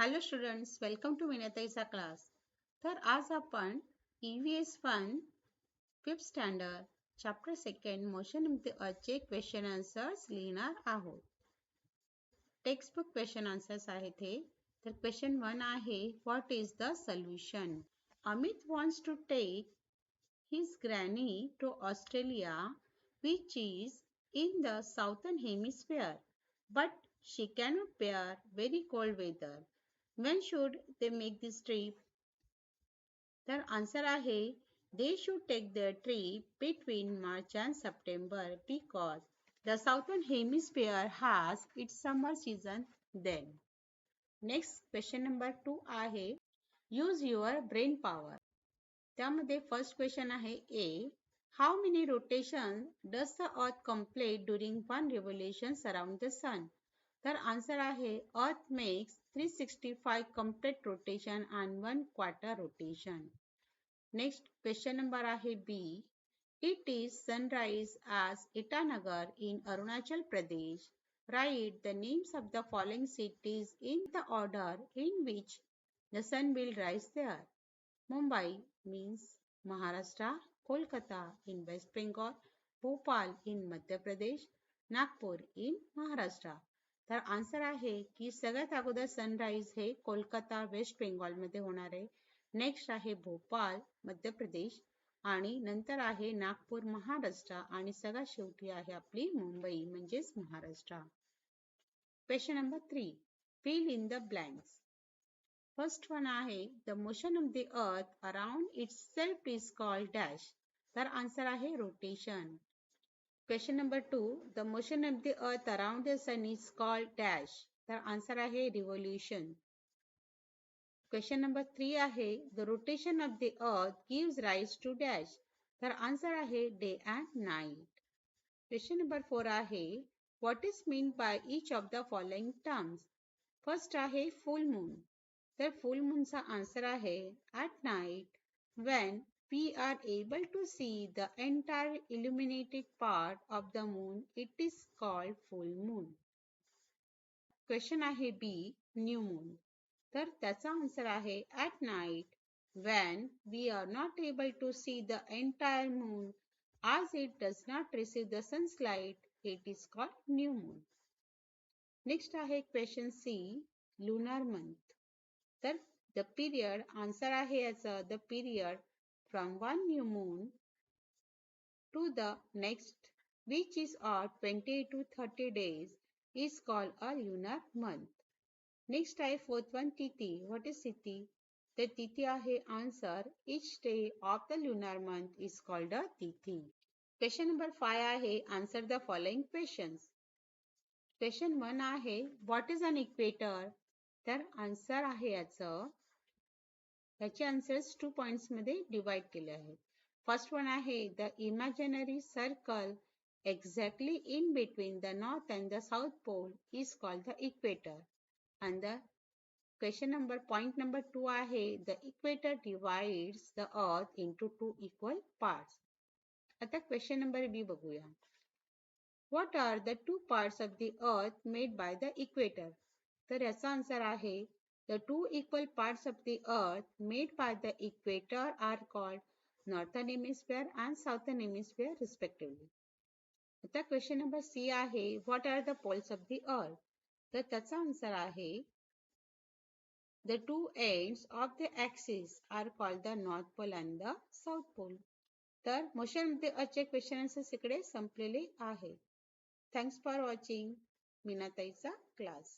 Hello students, welcome to Meena Tai चा class. तर आज आपण EVS 1 5th standard chapter 2 motion of the अर्थचे क्वेश्चन आन्सर्स लिहिणार आहोत. टेक्स्ट बुक क्वेश्चन आन्सर्स आहेत हे. तर क्वेश्चन 1 आहे, what is the solution? Amit wants to take his granny to Australia, which is in the southern hemisphere, but she cannot bear very cold weather. When should they make this trip? तर answer आहे, they should take their trip between March and September because the southern hemisphere has its summer season then. Next question number 2 आहे, use your brain power. त्यामध्ये first question आहे A. How many rotations does the earth complete during one revolution around the sun? तर answer आहे, Earth makes 365 complete rotation and 1 quarter rotation. Next question number आहे B. It is sunrise as Itanagar in Arunachal Pradesh. Write the names of the following cities in the order in which the sun will rise there. Mumbai means Maharashtra, Kolkata in West Bengal, Bhopal in Madhya Pradesh, Nagpur in Maharashtra. तर answer आहे की सगळ्यात अगोदर sunrise हे Kolkata waste Bengal मध्ये होणार आहे. Next आहे भोपाळ मध्य प्रदेश आणि नंतर आहे नागपूर महाराष्ट्र आणि सगळ्यात शेवटी आहे आपली मुंबई म्हणजेच Maharashtra. Question number 3. Fill in the blanks. First one आहे, the motion of the earth around itself is called dash. तर आन्सर आहे rotation. Question number 2. The motion of the earth around the sun is called dash. तर answer आहे revolution. Question number 3 आहे, the rotation of the earth gives rise to dash. तर answer आहे day and night. Question number 4 आहे, what is meant by each of the following terms? First आहे full moon. तर full moon चा answer आहे, at night when we are able to see the entire illuminated part of the moon, it is called full moon. Question आहे B. New moon. तर त्याचा answer आहे, at night when we are not able to see the entire moon as it does not receive the sun's light, it is called new moon. Next आहे question C. Lunar month. तर the period, answer आहे याचा, the period from one new moon to the next, which is 20 to 30 days, is called a lunar month. Next आहे fourth one, Tithi. What is Tithi? The Tithi आहे answer, each day of the lunar month is called a Tithi. Question number 5 आहे, answer the following questions. Question 1 आहे, what is an equator? तर answer आहे याचं, याचे answers 2 points मध्ये divide केले आहेत. फर्स्ट वन आहे, the imaginary circle exactly in between the north and the south pole is called the equator. And the question number point number 2 आहे, the equator divides the earth into 2 equal parts. आता question number B बघूया. What are the 2 parts of the earth made by the equator? तर याचा answer आहे, the 2 equal parts of the earth made by the equator are called northern hemisphere and southern hemisphere respectively. आता question number C आहे, what are the poles of the earth? तर त्याचा answer आहे, the 2 ends of the axis are called the north pole and the south pole. तर motion of the अर्थचे question answers इकडे संपलेले आहेत. थँक्स फॉर वॉचिंग मीना ताईचा क्लास.